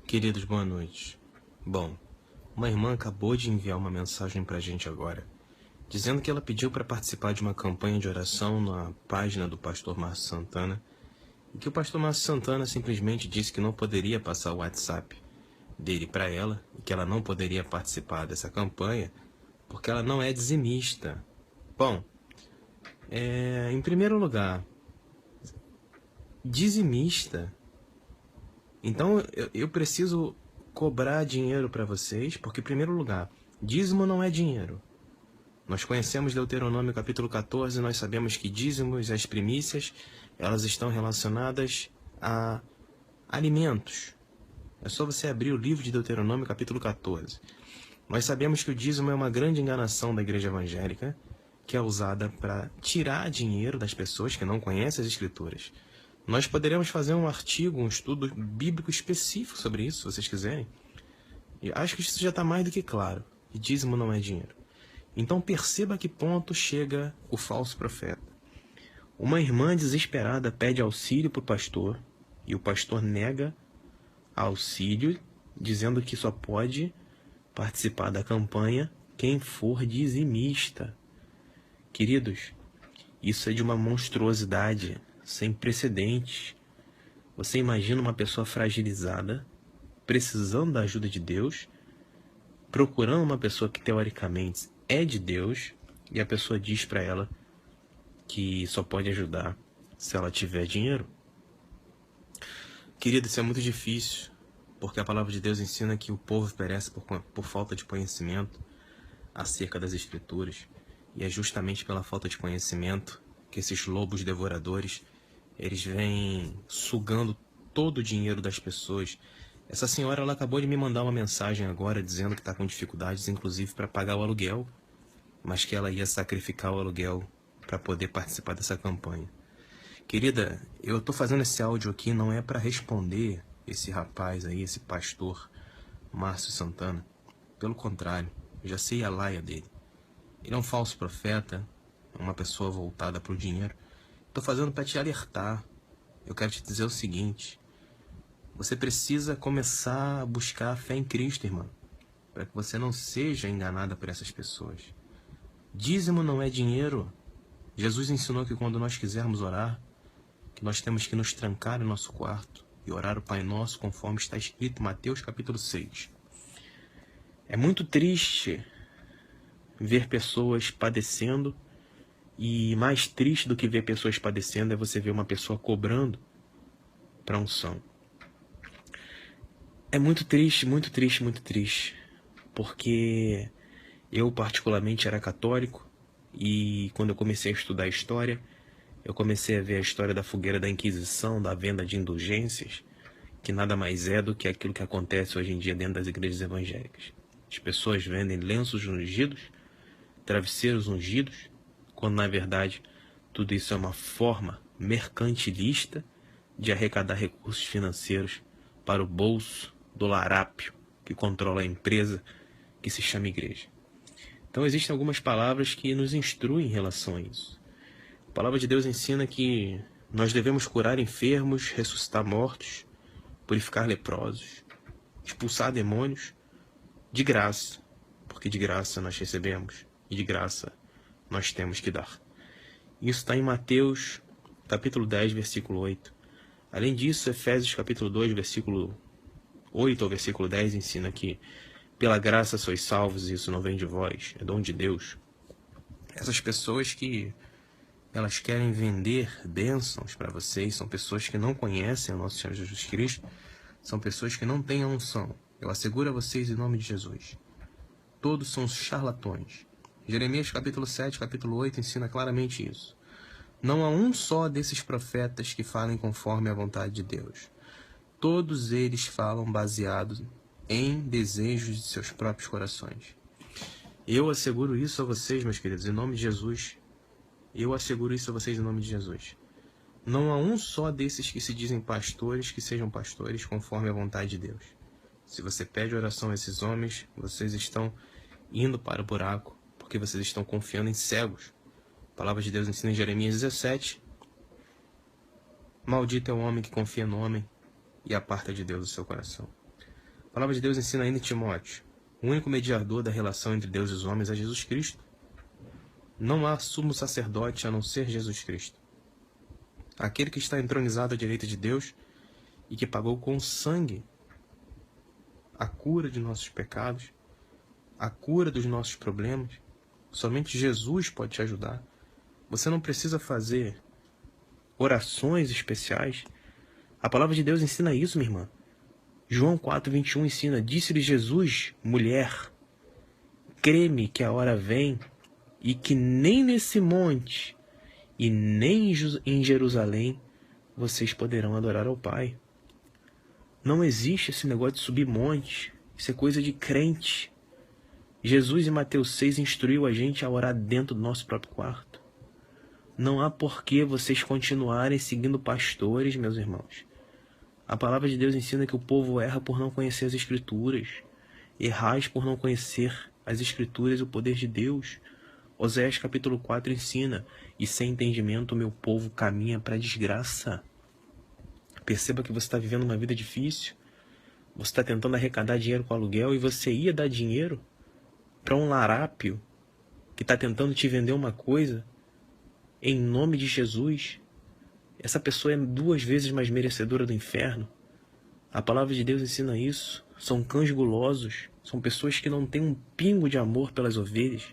Queridos, boa noite. Bom, uma irmã acabou de enviar uma mensagem pra gente agora, dizendo que ela pediu para participar de uma campanha de oração na página do pastor Márcio Santana, e que o pastor Márcio Santana simplesmente disse que não poderia passar o WhatsApp dele para ela, e que ela não poderia participar dessa campanha, porque ela não é dizimista. Bom, em primeiro lugar, dizimista... Então, eu preciso cobrar dinheiro para vocês, porque, em primeiro lugar, dízimo não é dinheiro. Nós conhecemos Deuteronômio capítulo 14, nós sabemos que dízimos, as primícias, elas estão relacionadas a alimentos. É só você abrir o livro de Deuteronômio capítulo 14. Nós sabemos que o dízimo é uma grande enganação da igreja evangélica, que é usada para tirar dinheiro das pessoas que não conhecem as escrituras. Nós poderemos fazer um artigo, um estudo bíblico específico sobre isso, se vocês quiserem. E acho que isso já está mais do que claro, que dízimo não é dinheiro. Então perceba a que ponto chega o falso profeta. Uma irmã desesperada pede auxílio para o pastor, e o pastor nega auxílio, dizendo que só pode participar da campanha quem for dizimista. Queridos, isso é de uma monstruosidade sem precedentes. Você imagina uma pessoa fragilizada, precisando da ajuda de Deus, procurando uma pessoa que teoricamente é de Deus, e a pessoa diz para ela que só pode ajudar se ela tiver dinheiro. Querido, isso é muito difícil, porque a palavra de Deus ensina que o povo perece por falta de conhecimento acerca das Escrituras, e é justamente pela falta de conhecimento que esses lobos devoradores, eles vêm sugando todo o dinheiro das pessoas. Essa senhora, ela acabou de me mandar uma mensagem agora dizendo que está com dificuldades, inclusive para pagar o aluguel, mas que ela ia sacrificar o aluguel para poder participar dessa campanha. Querida, eu estou fazendo esse áudio aqui não é para responder esse rapaz aí, esse pastor Márcio Santana. Pelo contrário, eu já sei a laia dele. Ele é um falso profeta, uma pessoa voltada para o dinheiro. Estou fazendo para te alertar. Eu quero te dizer o seguinte: você precisa começar a buscar a fé em Cristo, irmão, para que você não seja enganada por essas pessoas. Dízimo não é dinheiro. Jesus ensinou que quando nós quisermos orar, que nós temos que nos trancar no nosso quarto e orar o Pai Nosso, conforme está escrito em Mateus capítulo 6. É muito triste ver pessoas padecendo, e mais triste do que ver pessoas padecendo é você ver uma pessoa cobrando para unção. É muito triste, muito triste, muito triste, porque eu particularmente era católico, e quando eu comecei a estudar história, eu comecei a ver a história da fogueira da Inquisição, da venda de indulgências, que nada mais é do que aquilo que acontece hoje em dia dentro das igrejas evangélicas. As pessoas vendem lenços ungidos, travesseiros ungidos, quando na verdade tudo isso é uma forma mercantilista de arrecadar recursos financeiros para o bolso do larápio que controla a empresa que se chama igreja. Então existem algumas palavras que nos instruem em relação a isso. A palavra de Deus ensina que nós devemos curar enfermos, ressuscitar mortos, purificar leprosos, expulsar demônios de graça, porque de graça nós recebemos e de graça nós temos que dar. Isso está em Mateus capítulo 10, versículo 8. Além disso, Efésios capítulo 2, versículo 8 ao versículo 10 ensina que pela graça sois salvos, e isso não vem de vós, é dom de Deus. Essas pessoas que elas querem vender bênçãos para vocês, são pessoas que não conhecem o nosso Senhor Jesus Cristo, são pessoas que não têm a unção. Eu asseguro a vocês em nome de Jesus. Todos são charlatões. Jeremias capítulo 7, capítulo 8 ensina claramente isso. Não há um só desses profetas que falem conforme a vontade de Deus. Todos eles falam baseados em desejos de seus próprios corações. Eu asseguro isso a vocês, meus queridos, em nome de Jesus. Eu asseguro isso a vocês em nome de Jesus. Não há um só desses que se dizem pastores que sejam pastores conforme a vontade de Deus. Se você pede oração a esses homens, vocês estão indo para o buraco, porque vocês estão confiando em cegos. A palavra de Deus ensina em Jeremias 17: maldito é o homem que confia no homem e aparta de Deus o seu coração. A palavra de Deus ensina ainda em Timóteo: o único mediador da relação entre Deus e os homens é Jesus Cristo. Não há sumo sacerdote a não ser Jesus Cristo. Aquele que está entronizado à direita de Deus e que pagou com sangue a cura de nossos pecados, a cura dos nossos problemas. Somente Jesus pode te ajudar. Você não precisa fazer orações especiais. A palavra de Deus ensina isso, minha irmã. João 4:21 ensina: disse-lhe Jesus, mulher, crê-me que a hora vem e que nem nesse monte e nem em Jerusalém vocês poderão adorar ao Pai. Não existe esse negócio de subir monte. Isso é coisa de crente. Jesus em Mateus 6 instruiu a gente a orar dentro do nosso próprio quarto. Não há por que vocês continuarem seguindo pastores, meus irmãos. A palavra de Deus ensina que o povo erra por não conhecer as Escrituras. Errais por não conhecer as Escrituras e o poder de Deus. Oséias capítulo 4 ensina: e sem entendimento o meu povo caminha para a desgraça. Perceba que você está vivendo uma vida difícil. Você está tentando arrecadar dinheiro com aluguel e você ia dar dinheiro para um larápio que está tentando te vender uma coisa em nome de Jesus. Essa pessoa é 2 vezes mais merecedora do inferno. A palavra de Deus ensina isso. São cães gulosos. São pessoas que não têm um pingo de amor pelas ovelhas.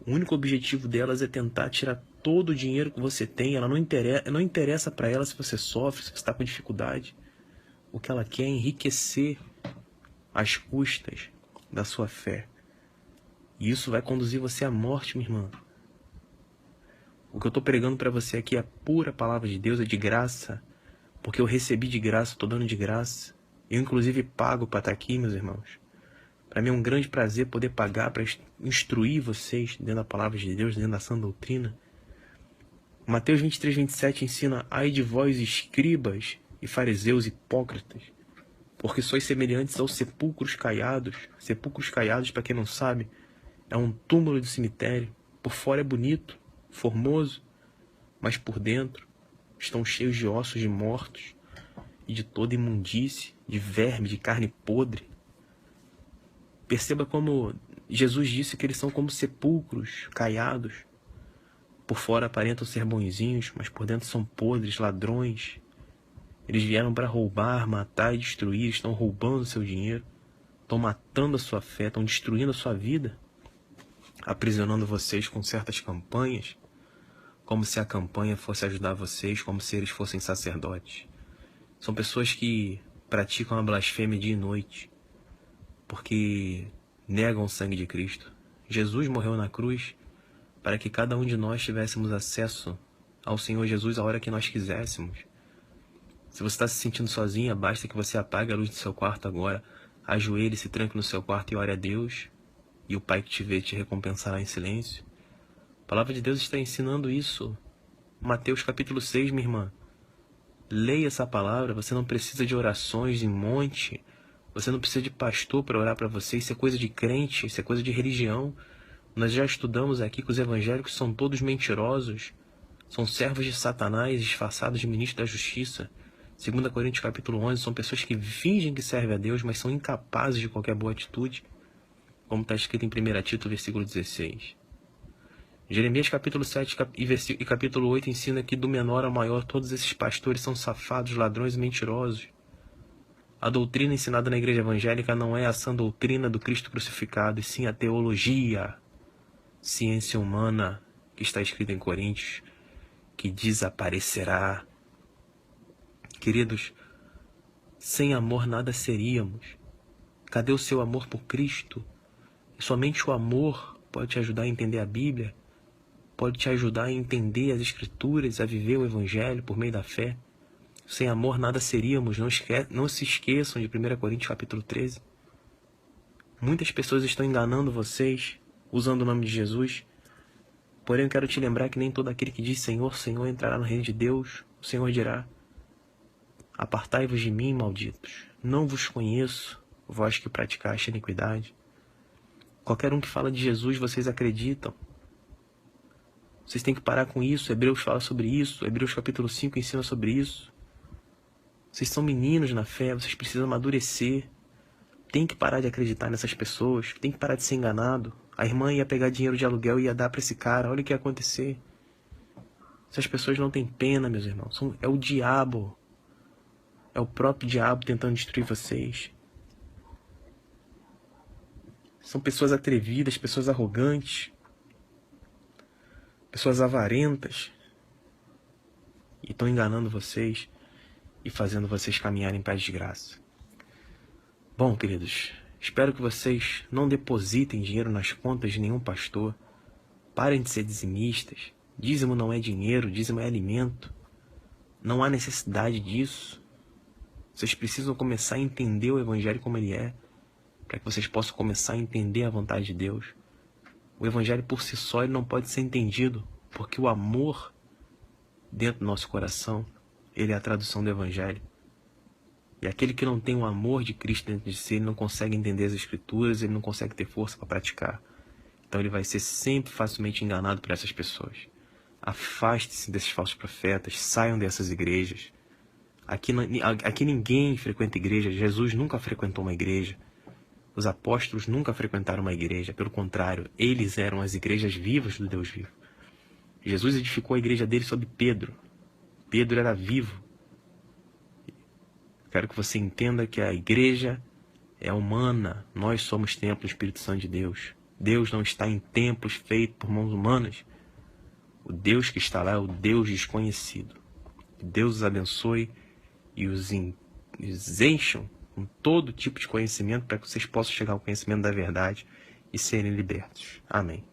O único objetivo delas é tentar tirar todo o dinheiro que você tem. Ela não interessa para ela se você sofre, se você está com dificuldade. O que ela quer é enriquecer às custas da sua fé. E isso vai conduzir você à morte, minha irmã. O que eu estou pregando para você aqui é a pura palavra de Deus, é de graça. Porque eu recebi de graça, estou dando de graça. Eu, inclusive, pago para estar aqui, meus irmãos. Para mim é um grande prazer poder pagar para instruir vocês dentro da palavra de Deus, dentro da sã doutrina. Mateus 23:27 ensina: ai de vós, escribas e fariseus hipócritas, porque sois semelhantes aos sepulcros caiados. Sepulcros caiados, para quem não sabe, é um túmulo de cemitério. Por fora é bonito, formoso, mas por dentro estão cheios de ossos de mortos e de toda imundície, de verme, de carne podre. Perceba como Jesus disse que eles são como sepulcros caiados. Por fora aparentam ser bonzinhos, mas por dentro são podres, ladrões. Eles vieram para roubar, matar e destruir. Estão roubando seu dinheiro, estão matando a sua fé, estão destruindo a sua vida, aprisionando vocês com certas campanhas, como se a campanha fosse ajudar vocês, como se eles fossem sacerdotes. São pessoas que praticam a blasfêmia dia e noite, porque negam o sangue de Cristo. Jesus morreu na cruz para que cada um de nós tivéssemos acesso ao Senhor Jesus a hora que nós quiséssemos. Se você está se sentindo sozinha, basta que você apague a luz do seu quarto agora, ajoelhe, se tranque no seu quarto e ore a Deus, e o Pai que te vê te recompensará em silêncio. A palavra de Deus está ensinando isso. Mateus capítulo 6, minha irmã. Leia essa palavra. Você não precisa de orações em monte. Você não precisa de pastor para orar para você. Isso é coisa de crente, isso é coisa de religião. Nós já estudamos aqui que os evangélicos são todos mentirosos. São servos de Satanás disfarçados de ministros da justiça. 2 Coríntios capítulo 11, são pessoas que fingem que servem a Deus, mas são incapazes de qualquer boa atitude. Como está escrito em 1 Tito, versículo 16. Jeremias capítulo 7 e capítulo 8 ensina que do menor ao maior todos esses pastores são safados, ladrões e mentirosos. A doutrina ensinada na igreja evangélica não é a sã doutrina do Cristo crucificado, e sim a teologia, ciência humana, que está escrita em Coríntios, que desaparecerá. Queridos, sem amor nada seríamos. Cadê o seu amor por Cristo? Somente o amor pode te ajudar a entender a Bíblia, pode te ajudar a entender as Escrituras, a viver o Evangelho por meio da fé. Sem amor nada seríamos. Não se esqueçam de 1 Coríntios capítulo 13. Muitas pessoas estão enganando vocês, usando o nome de Jesus. Porém, eu quero te lembrar que nem todo aquele que diz Senhor, Senhor entrará no reino de Deus. O Senhor dirá: apartai-vos de mim, malditos. Não vos conheço, vós que praticaste a iniquidade. Qualquer um que fala de Jesus, vocês acreditam. Vocês têm que parar com isso. Hebreus fala sobre isso. Hebreus capítulo 5 ensina sobre isso. Vocês são meninos na fé, vocês precisam amadurecer. tem que parar de acreditar nessas pessoas, tem que parar de ser enganado. A irmã ia pegar dinheiro de aluguel e ia dar para esse cara, olha o que ia acontecer. Essas pessoas não têm pena, meus irmãos, é o diabo. É o próprio diabo tentando destruir vocês. São pessoas atrevidas, pessoas arrogantes, pessoas avarentas. E estão enganando vocês e fazendo vocês caminharem para a desgraça. Bom, queridos, espero que vocês não depositem dinheiro nas contas de nenhum pastor. Parem de ser dizimistas. Dízimo não é dinheiro, dízimo é alimento. Não há necessidade disso. Vocês precisam começar a entender o Evangelho como ele é, para que vocês possam começar a entender a vontade de Deus. O Evangelho por si só ele não pode ser entendido, porque o amor dentro do nosso coração, ele é a tradução do Evangelho. E aquele que não tem o amor de Cristo dentro de si, ele não consegue entender as Escrituras, ele não consegue ter força para praticar. Então ele vai ser sempre facilmente enganado por essas pessoas. Afaste-se desses falsos profetas, saiam dessas igrejas. Aqui ninguém frequenta igreja, Jesus nunca frequentou uma igreja. Os apóstolos nunca frequentaram uma igreja, pelo contrário, eles eram as igrejas vivas do Deus vivo. Jesus edificou a igreja dele sobre Pedro. Pedro era vivo. Quero que você entenda que a igreja é humana. Nós somos templo do Espírito Santo de Deus. Deus não está em templos feitos por mãos humanas. O Deus que está lá é o Deus desconhecido. Que Deus os abençoe e os encham com todo tipo de conhecimento para que vocês possam chegar ao conhecimento da verdade e serem libertos. Amém.